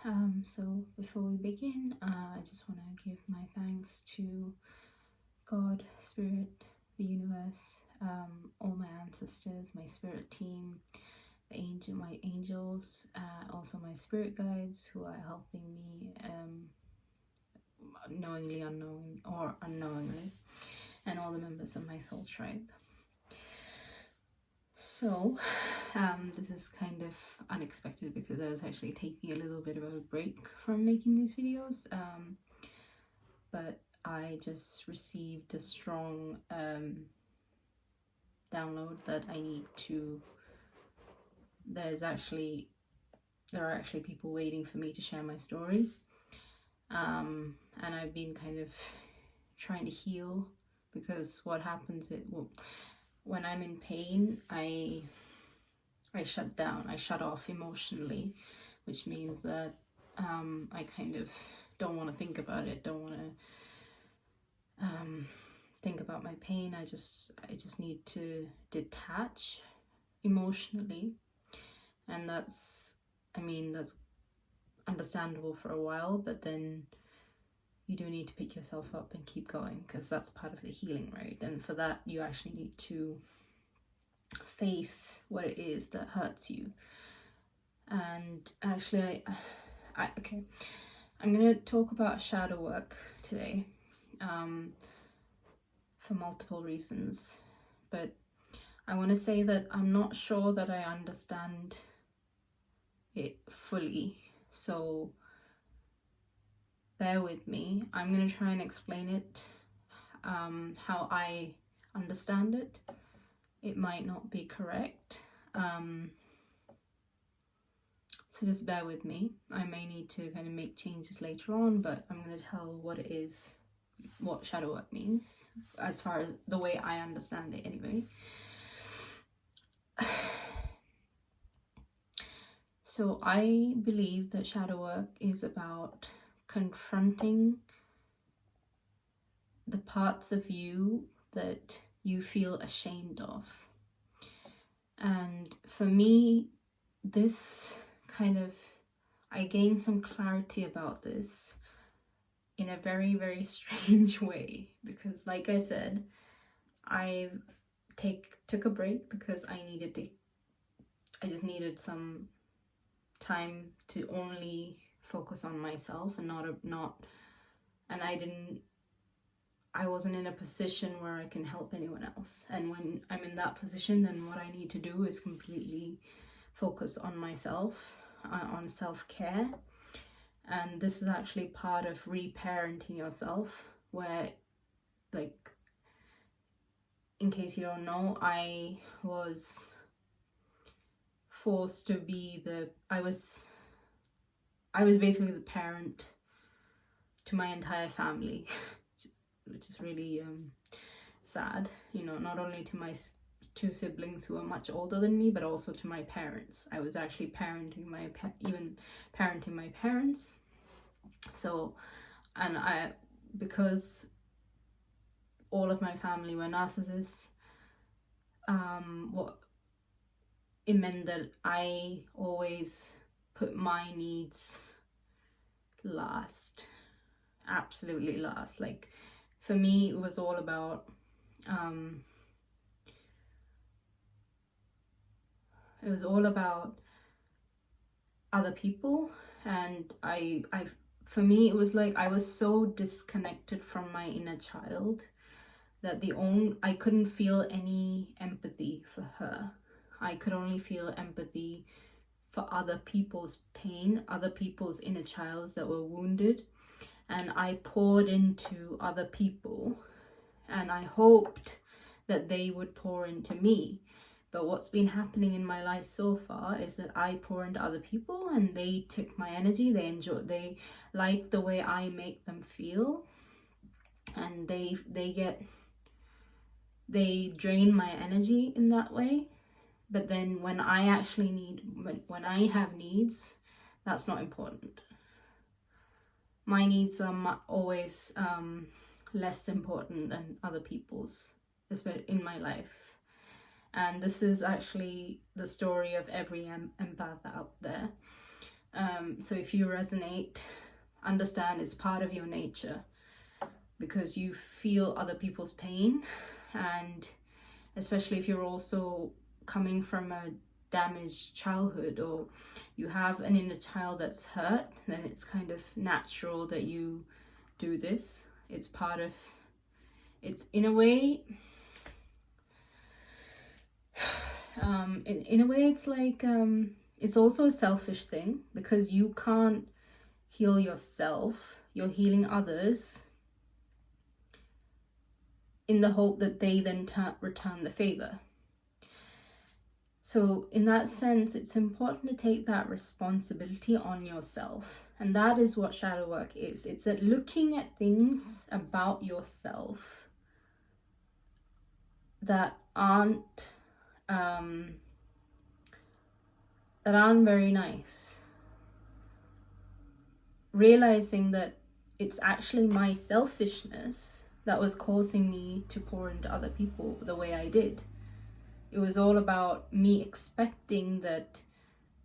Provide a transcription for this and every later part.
So before we begin, I just want to give my thanks to God, Spirit, the universe, all my ancestors, my spirit team, my angels, also my spirit guides who are helping me knowingly, unknowingly, and all the members of my soul tribe. So, this is kind of unexpected because I was actually taking a little bit of a break from making these videos, but I just received a strong download that I need to, there are actually people waiting for me to share my story, and I've been kind of trying to heal, because what happens when I'm in pain, I shut down, I shut off emotionally, which means that I kind of don't want to think about it, don't want to think about my pain. I just need to detach emotionally, and that's understandable for a while, but then you do need to pick yourself up and keep going, because that's part of the healing, right? And for that, you actually need to face what it is that hurts you. And actually, I'm gonna talk about shadow work today, for multiple reasons, but I want to say that I'm not sure that I understand it fully, so bear with me. I'm going to try and explain it how I understand it. It might not be correct, so just bear with me. I may need to kind of make changes later on, but I'm going to tell what shadow work means, as far as the way I understand it anyway. So I believe that shadow work is about confronting the parts of you that you feel ashamed of. And for me, I gained some clarity about this in a very, very strange way, because like I said, I took a break because I just needed some time to only focus on myself and I wasn't in a position where I can help anyone else. And when I'm in that position, then what I need to do is completely focus on myself, on self-care. And this is actually part of reparenting yourself, where, like, in case you don't know, I was forced to be I was basically the parent to my entire family, which is really sad, not only to my two siblings who are much older than me, but also to my parents. I was actually parenting my parents. So, and because all of my family were narcissists, what it meant that I always put my needs last, absolutely last. Like, for me, it was all about other people, and for me, it was like I was so disconnected from my inner child that I couldn't feel any empathy for her. I could only feel empathy for other people's pain, other people's inner childs that were wounded, and I poured into other people, and I hoped that they would pour into me. But what's been happening in my life so far is that I pour into other people, and they take my energy, they like the way I make them feel, and they drain my energy in that way. But then when I have needs, that's not important. My needs are always less important than other people's, especially in my life. And this is actually the story of every empath out there. So if you resonate, understand it's part of your nature, because you feel other people's pain, and especially if you're also coming from a damaged childhood, or you have an inner child that's hurt, then it's kind of natural that you do this. It's part of, it's in a way, in a way it's like, it's also a selfish thing, because you can't heal yourself, you're healing others in the hope that they then return the favor. So in that sense, it's important to take that responsibility on yourself. And that is what shadow work is. It's at looking at things about yourself that aren't very nice. Realizing that it's actually my selfishness that was causing me to pour into other people the way I did. It was all about me expecting that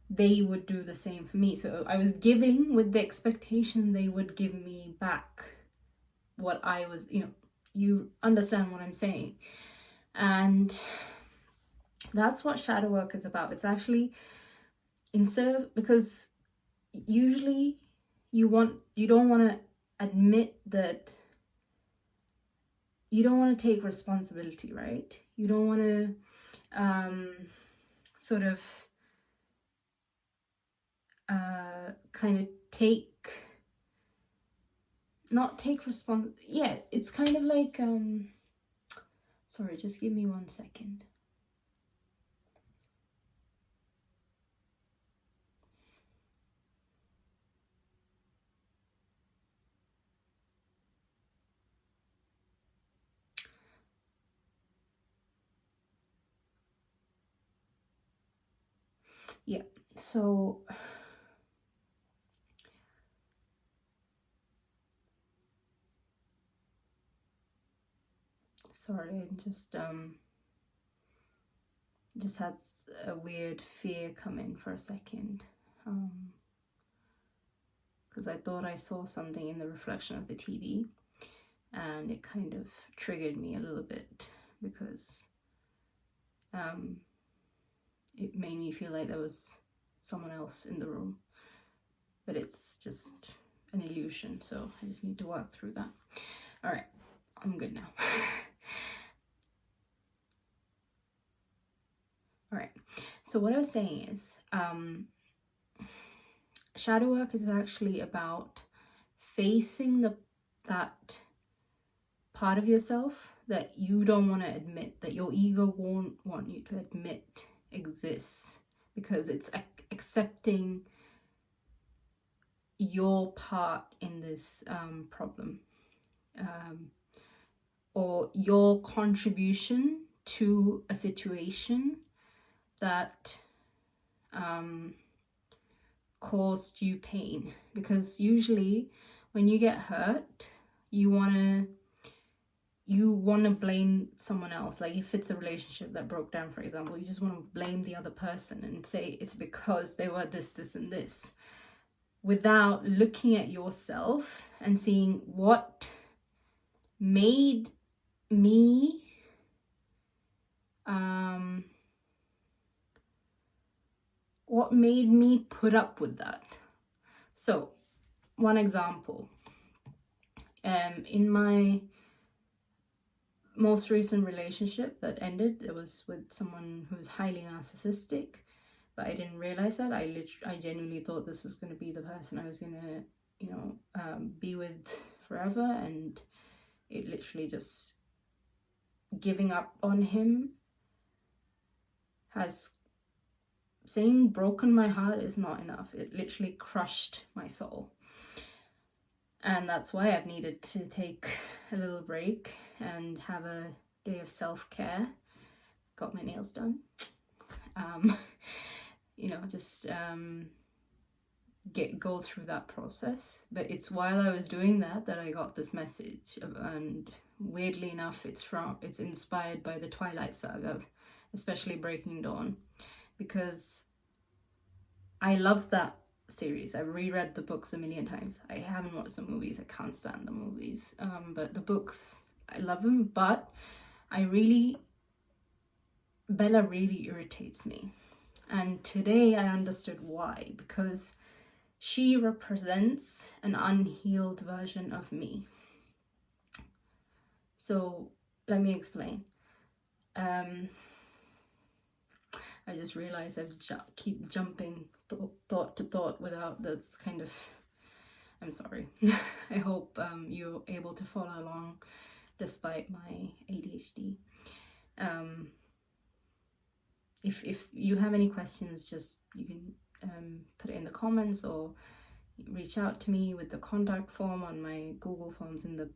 they would do the same for me. So I was giving with the expectation they would give me back what I was, you understand what I'm saying. And that's what shadow work is about. It's actually, because usually you don't want to admit that, you don't want to take responsibility, right? You don't want to sort of kind of it's kind of like, sorry, just give me 1 second. Yeah, so sorry, I just had a weird fear come in for a second, because I thought I saw something in the reflection of the TV, and it kind of triggered me a little bit, because it made me feel like there was someone else in the room, but it's just an illusion, so I just need to work through that. All right, I'm good now. All right, so what I was saying is, shadow work is actually about facing that part of yourself that you don't want to admit, that your ego won't want you to admit exists, because it's accepting your part in this problem, or your contribution to a situation that caused you pain. Because usually when you get hurt, you want to blame someone else. Like if it's a relationship that broke down, for example, you just want to blame the other person and say it's because they were this and this, without looking at yourself and seeing what made me put up with that. So one example, in my most recent relationship that ended, it was with someone who's highly narcissistic, but I didn't realize that. I genuinely thought this was going to be the person I was going to be with forever, and it literally just, giving up on him has, saying broken my heart is not enough. It literally crushed my soul. And that's why I've needed to take a little break and have a day of self-care. Got my nails done. Just go through that process. But it's while I was doing that I got this message, and weirdly enough, it's inspired by the Twilight saga, especially Breaking Dawn, because I love that series. I've reread the books a million times. I haven't watched the movies. I can't stand the movies. But the books, I love them. But Bella really irritates me. And today I understood why. Because she represents an unhealed version of me. So let me explain. I just realized I keep jumping thought to thought without that's kind of, I'm sorry. I hope you're able to follow along despite my ADHD. If you have any questions, just you can put it in the comments or reach out to me with the contact form on my Google Forms in the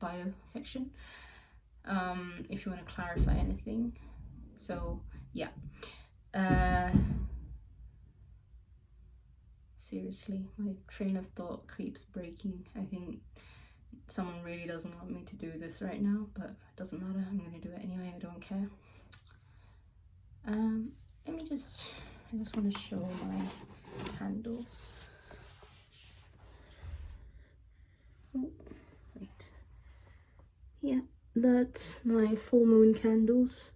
bio section, if you want to clarify anything. So yeah, seriously, my train of thought keeps breaking. I think someone really doesn't want me to do this right now, but it doesn't matter, I'm gonna do it anyway. I don't care. I just want to show my candles. Oh, wait. Yeah, that's my full moon candles.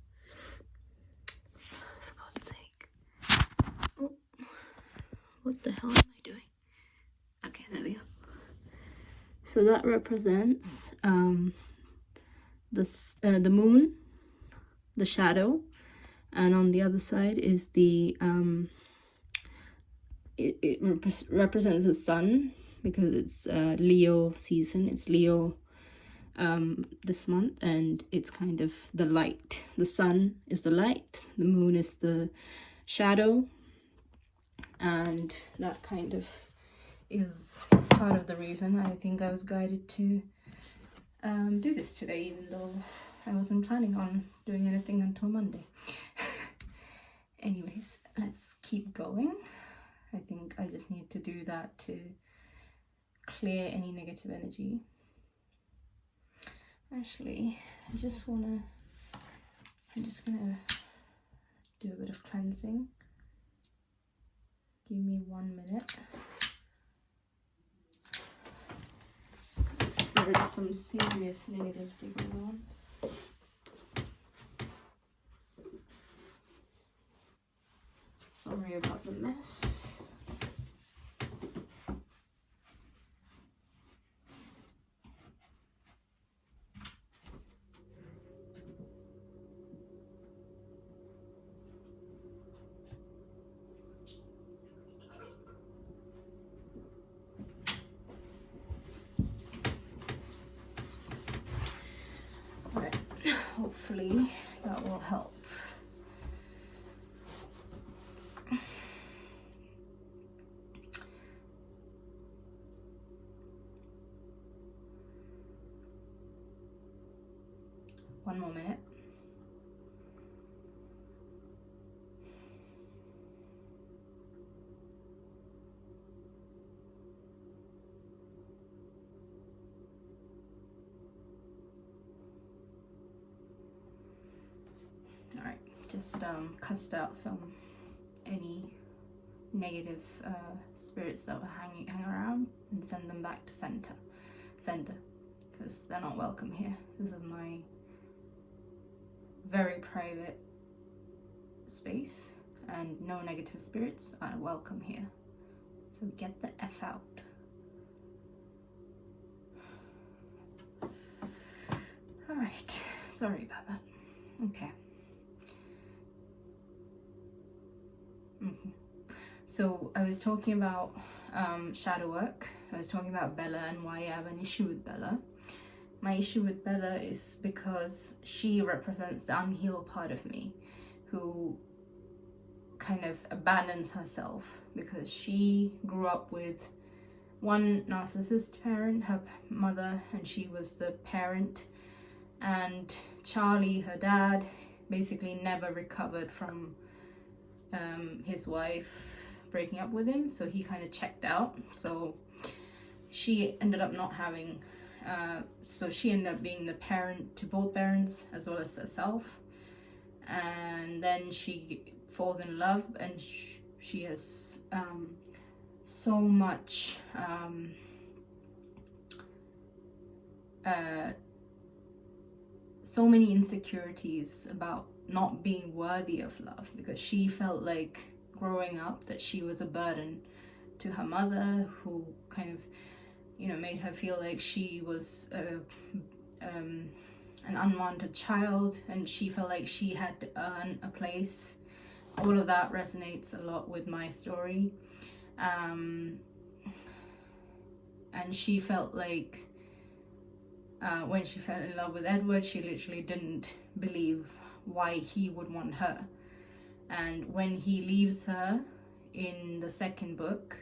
For God's sake. Oh, what the hell am I doing? Okay, there we go. So that represents the moon, the shadow, and on the other side is the it represents the sun, because it's Leo season. It's Leo this month, and it's kind of the light. The sun is the light, the moon is the shadow, and that kind of is part of the reason I think I was guided to do this today, even though I wasn't planning on doing anything until Monday. Anyways, let's keep going. I think I just need to do that to clear any negative energy. Actually, I'm just gonna do a bit of cleansing. Give me 1 minute. There's some serious negativity going on. Sorry about the mess. Right. Hopefully that will help. One more minute. All right, just cast out any negative spirits that were hang around and send them back to center, because they're not welcome here. This is my very private space, and no negative spirits are welcome here. So get the F out. All right, sorry about that. Okay. So I was talking about shadow work. I was talking about Bella and why I have an issue with Bella. My issue with Bella is because she represents the unhealed part of me, who kind of abandons herself because she grew up with one narcissist parent, her mother, and she was the parent. And Charlie, her dad, basically never recovered from his wife breaking up with him, so he kind of checked out. So she ended up not having so she ended up being the parent to both parents as well as herself, and then she falls in love, and She has so much so many insecurities about not being worthy of love, because she felt like growing up that she was a burden to her mother, who kind of, you know, made her feel like she was an unwanted child, and she felt like she had to earn a place. All of that resonates a lot with my story. And she felt like when she fell in love with Edward, she literally didn't believe why he would want her. And when he leaves her in the second book,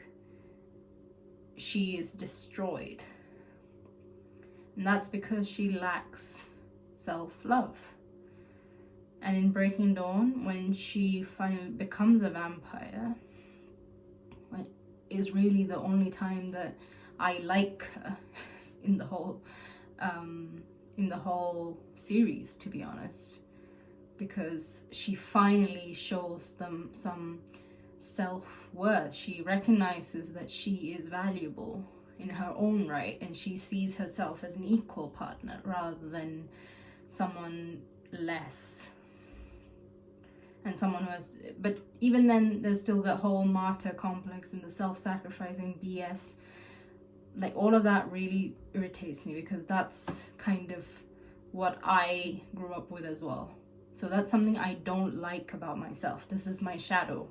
she is destroyed. And that's because she lacks self-love. And in Breaking Dawn, when she finally becomes a vampire, is really the only time that I like her in the whole series, to be honest, because she finally shows them some self-worth. She recognizes that she is valuable in her own right, and she sees herself as an equal partner rather than someone less, and someone who has, but even then there's still the whole martyr complex and the self-sacrificing BS. Like, all of that really irritates me, because that's kind of what I grew up with as well. So that's something I don't like about myself. This is my shadow.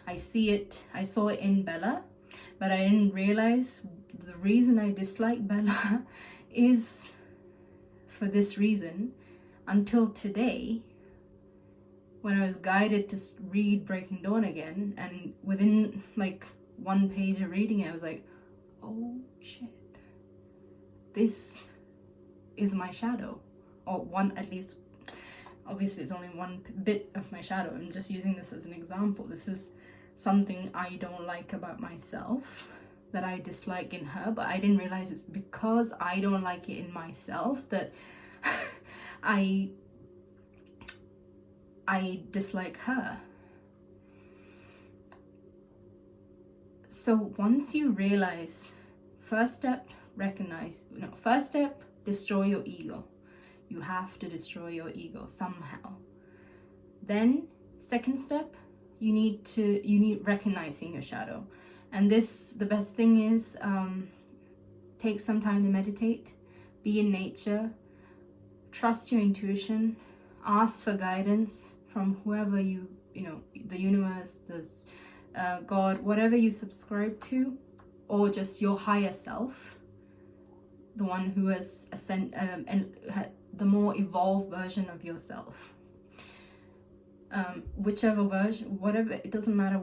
I see it, I saw it in Bella, but I didn't realize the reason I dislike Bella is for this reason until today, when I was guided to read Breaking Dawn again, and within like one page of reading it, I was like, oh shit, this is my shadow. Or one, at least, obviously it's only one bit of my shadow. I'm just using this as an example. This is something I don't like about myself, that I dislike in her, but I didn't realize it's because I don't like it in myself that I dislike her. So once you realize, first step, destroy your ego. You have to destroy your ego somehow. Then second step, you need recognizing your shadow. And the best thing is, take some time to meditate, be in nature, trust your intuition, ask for guidance from whoever you know, the universe, God, whatever you subscribe to, or just your higher self, the one who has the more evolved version of yourself. Whichever version, whatever, it doesn't matter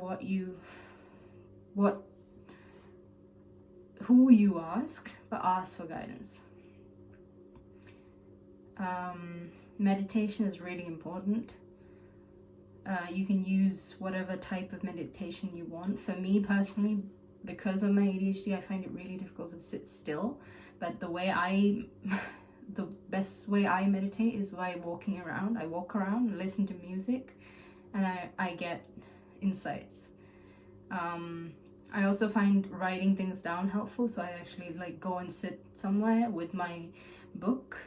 who you ask, but ask for guidance. Meditation is really important. You can use whatever type of meditation you want. For me personally, because of my ADHD, I find it really difficult to sit still. But the best way I meditate is by walking around. I walk around and listen to music, and I get insights. I also find writing things down helpful, so I actually like go and sit somewhere with my book,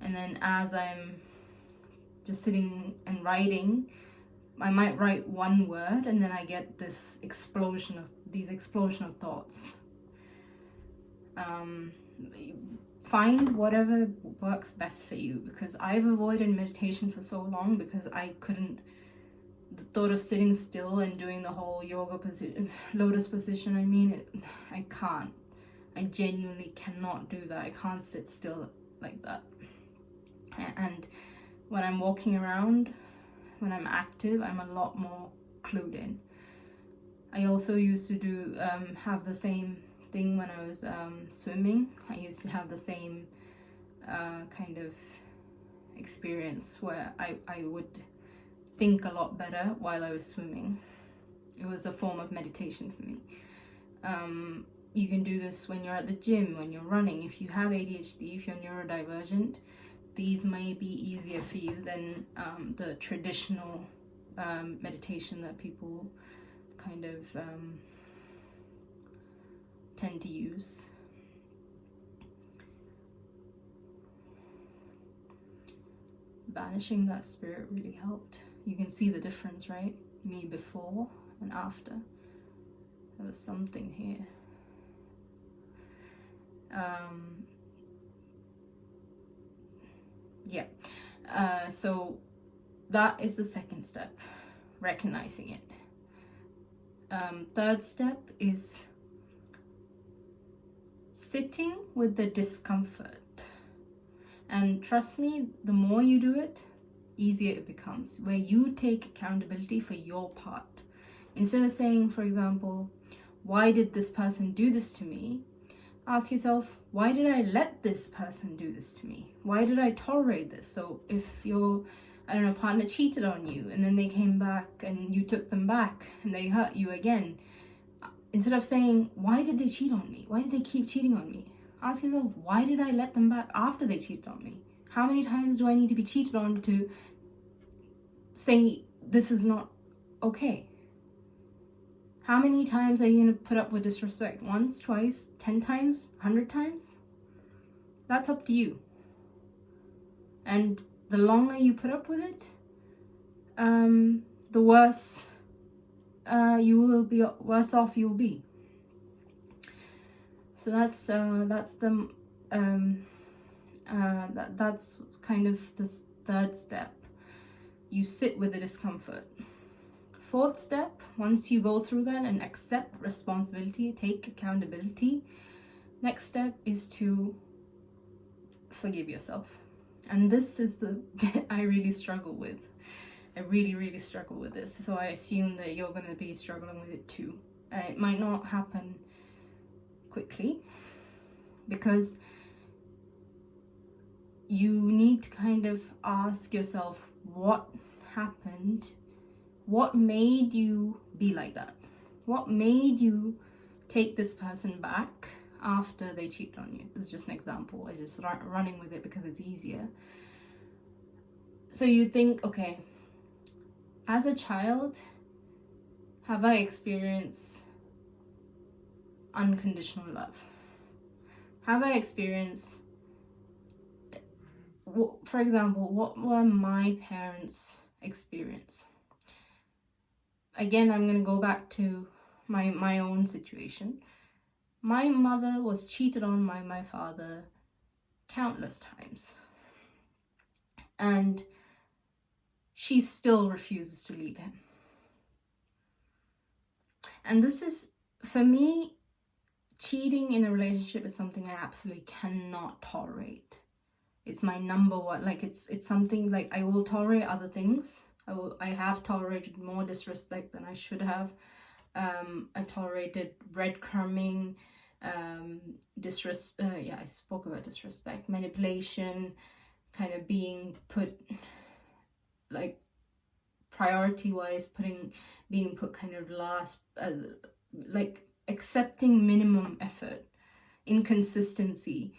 and then as I'm just sitting and writing, I might write one word, and then I get this explosion of thoughts. Find whatever works best for you, because I've avoided meditation for so long because the thought of sitting still and doing the whole yoga position, lotus position, I can't. I genuinely cannot do that. I can't sit still like that. And when I'm walking around, when I'm active, I'm a lot more clued in. I also used to have the same thing when I was swimming. I used to have the same kind of experience where I would think a lot better while I was swimming. It was a form of meditation for me. You can do this when you're at the gym, when you're running. If you have ADHD, if you're neurodivergent, these may be easier for you than the traditional meditation that people kind of tend to use. Banishing that spirit really helped. You can see the difference, right? Me before and after. There was something here. Yeah. So that is the second step, recognizing it. Third step is sitting with the discomfort. And trust me, the more you do it, easier it becomes, where you take accountability for your part. Instead of saying, for example, why did this person do this to me? Ask yourself, why did I let this person do this to me? Why did I tolerate this? So if your, I don't know, partner cheated on you and then they came back and you took them back and they hurt you again, instead of saying, why did they cheat on me? Why did they keep cheating on me? Ask yourself, why did I let them back after they cheated on me? How many times do I need to be cheated on to say this is not okay? How many times are you going to put up with disrespect? Once, twice, 10 times, 100 times? That's up to you. And the longer you put up with it, the worse you will be, worse off you will be. So that's the that's kind of the third step. You sit with the discomfort. Fourth step, once you go through that and accept responsibility, take accountability, next step is to forgive yourself. And this is the bit I really struggle with. I really struggle with this. So I assume that you're going to be struggling with it too. And it might not happen quickly, because you need to kind of ask yourself what happened, what made you be like that, what made you take this person back after they cheated on you. It's just an example. I just running with it because it's easier. So you think, okay, as a child, have I experienced unconditional love? Have I experienced, for example, what were my parents' experience? Again, I'm going to go back to my own situation. My mother was cheated on by my father countless times. And she still refuses to leave him. And this is, for me, cheating in a relationship is something I absolutely cannot tolerate. It's my number one. Like it's something, like, I will tolerate other things. I have tolerated more disrespect than I should have. I've tolerated breadcrumbing, I spoke about disrespect, manipulation, kind of being put, like, priority wise, being put kind of last, like accepting minimum effort, inconsistency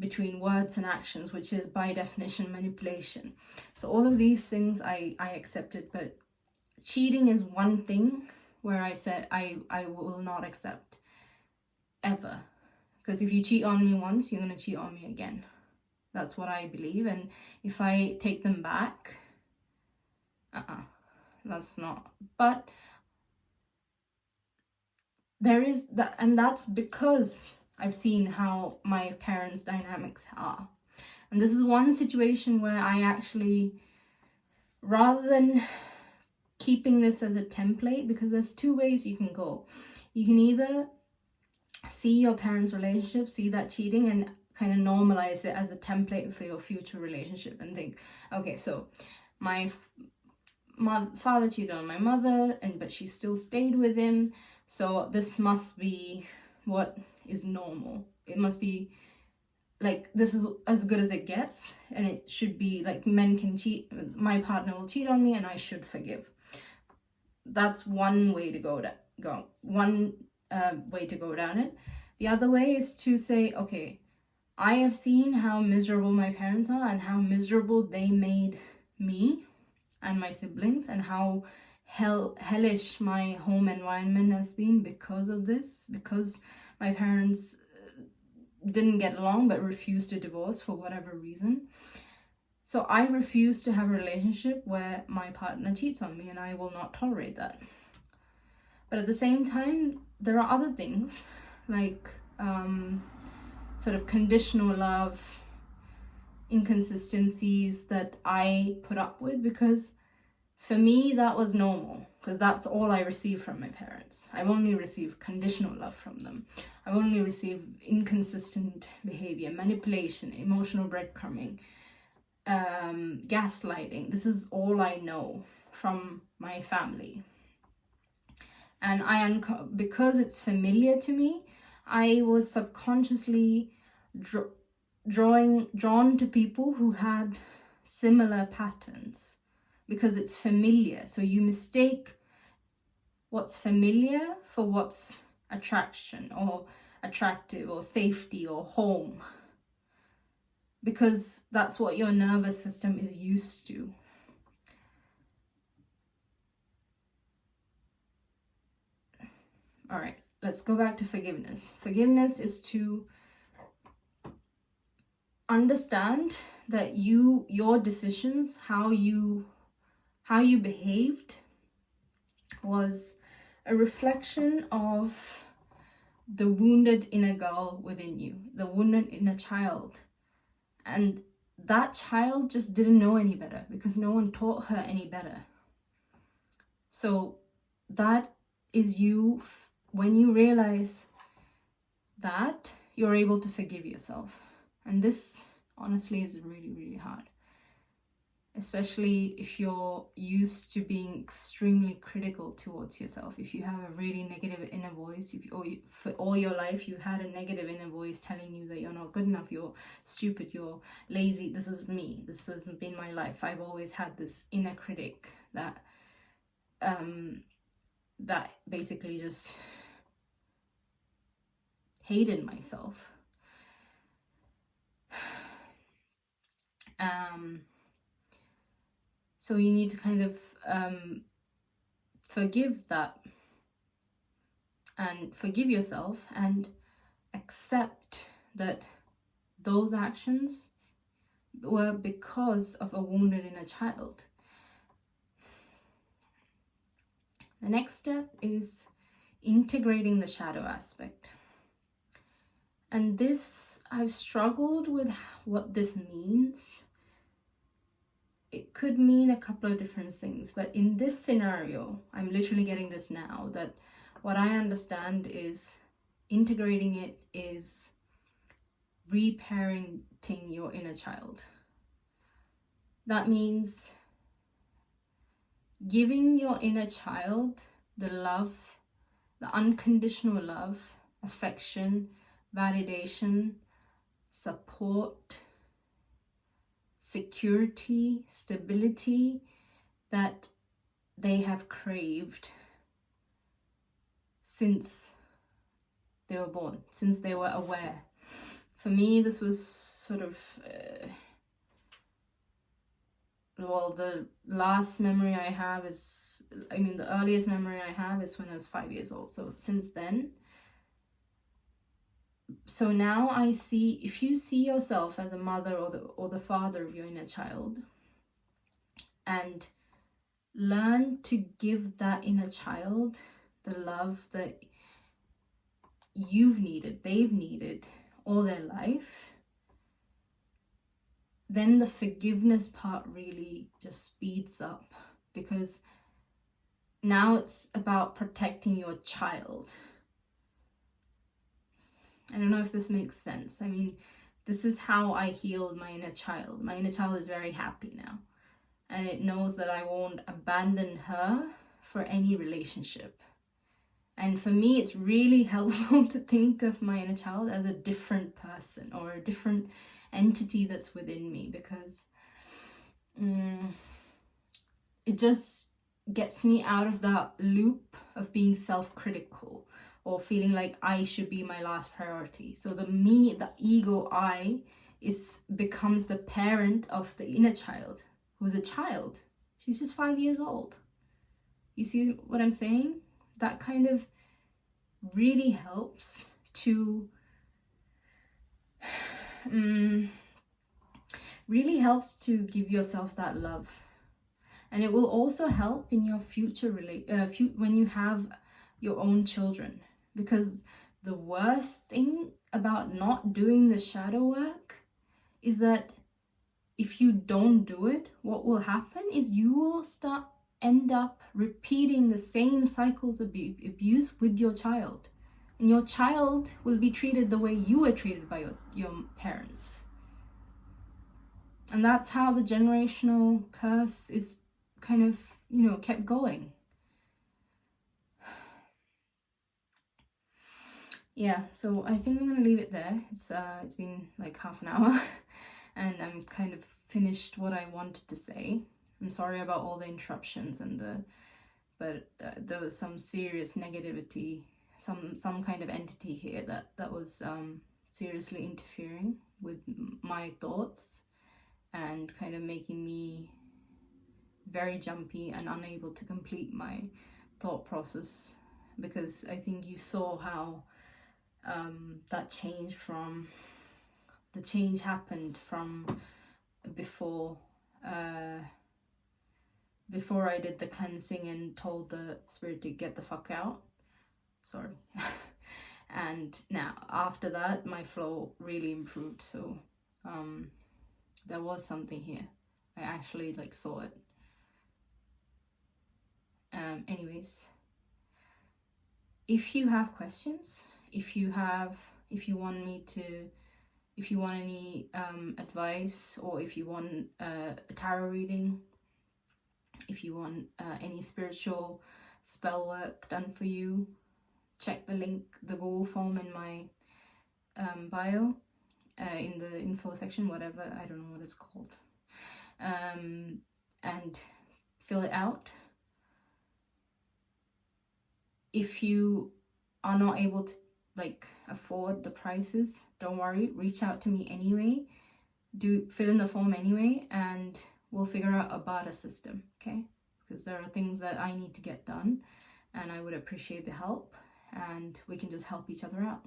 between words and actions, which is by definition manipulation. So all of these things I accepted, but cheating is one thing where I said I will not accept ever, because if you cheat on me once, you're going to cheat on me again. That's what I believe. And if I take them back, that's not. But there is that, and that's because I've seen how my parents' dynamics are. And this is one situation where I actually, rather than keeping this as a template, because there's two ways you can go. You can either see your parents' relationship, see that cheating, and kind of normalize it as a template for your future relationship and think, okay, so my father cheated on my mother, but she still stayed with him, so this must be what is normal. It must be like, this is as good as it gets, and it should be like, men can cheat, my partner will cheat on me, and I should forgive. That's one way to go down it. The other way is to say, okay, I have seen how miserable my parents are and how miserable they made me and my siblings, and how hellish my home environment has been because of this, because my parents didn't get along but refused to divorce for whatever reason. So I refuse to have a relationship where my partner cheats on me, and I will not tolerate that. But at the same time, there are other things like sort of conditional love, inconsistencies that I put up with, because for me that was normal, because that's all I received from my parents. I've only received conditional love from them. I've only received inconsistent behavior, manipulation, emotional breadcrumbing, gaslighting. This is all I know from my family. And because it's familiar to me, I was subconsciously drawn to people who had similar patterns, because it's familiar. So you mistake what's familiar for what's attraction or attractive or safety or home, because that's what your nervous system is used to. All right, let's go back to forgiveness. Forgiveness is to understand that your decisions, how you behaved, was a reflection of the wounded inner girl within you, the wounded inner child. And that child just didn't know any better because no one taught her any better. So that is you. When you realize that, you're able to forgive yourself. And this honestly is really, really hard, especially if you're used to being extremely critical towards yourself. If you have a really negative inner voice, for all your life you had a negative inner voice telling you that you're not good enough, you're stupid, you're lazy. This is me. This has been my life. I've always had this inner critic that basically just hated myself. So you need to kind of forgive that and forgive yourself and accept that those actions were because of a wounded inner child. The next step is integrating the shadow aspect. And this, I've struggled with what this means. It could mean a couple of different things, but in this scenario, I'm literally getting this now, that what I understand is integrating it is reparenting your inner child. That means giving your inner child the love, the unconditional love, affection, validation, support, security, stability that they have craved since they were born, since they were aware. For me, this was sort of, the last memory I have is, the earliest memory I have is when I was 5 years old. So since then, so now I see, if you see yourself as a mother or the father of your inner child, and learn to give that inner child the love that you've needed, they've needed all their life, then the forgiveness part really just speeds up, because now it's about protecting your child. I don't know if this makes sense. This is how I healed my inner child. My inner child is very happy now, and it knows that I won't abandon her for any relationship. And for me, it's really helpful to think of my inner child as a different person or a different entity that's within me, because it just gets me out of that loop of being self-critical or feeling like I should be my last priority. So the ego I becomes the parent of the inner child, who's a child. She's just 5 years old. You see what I'm saying? That kind of really helps to really helps to give yourself that love. And it will also help in your future when you have your own children, because the worst thing about not doing the shadow work is that if you don't do it, what will happen is you will end up repeating the same cycles of abuse with your child, and your child will be treated the way you were treated by your parents. And that's how the generational curse is kind of, you know, kept going. Yeah, so I think I'm gonna leave it there. It's been like half an hour and I'm kind of finished what I wanted to say. I'm sorry about all the interruptions but there was some serious negativity, some kind of entity here that was seriously interfering with my thoughts and kind of making me very jumpy and unable to complete my thought process, because I think you saw how that change happened from before I did the cleansing and told the spirit to get the fuck out. Sorry. And now after that my flow really improved, so there was something here. I actually like saw it. Anyways, if you have questions, if you want any advice, or if you want a tarot reading, if you want any spiritual spell work done for you, check the link, the Google form in my bio, in the info section, whatever, I don't know what it's called, and fill it out. If you are not able to like afford the prices, don't worry, reach out to me anyway, fill in the form anyway, and we'll figure out a barter system, okay? Because there are things that I need to get done and I would appreciate the help, and we can just help each other out.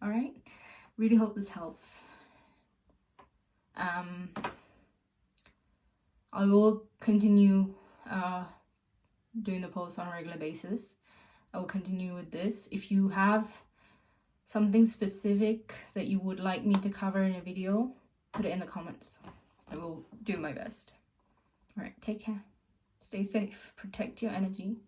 All right, really hope this helps. I will continue doing the posts on a regular basis. I will continue with this. If you have something specific that you would like me to cover in a video, put it in the comments. I will do my best. All right, take care. Stay safe. Protect your energy.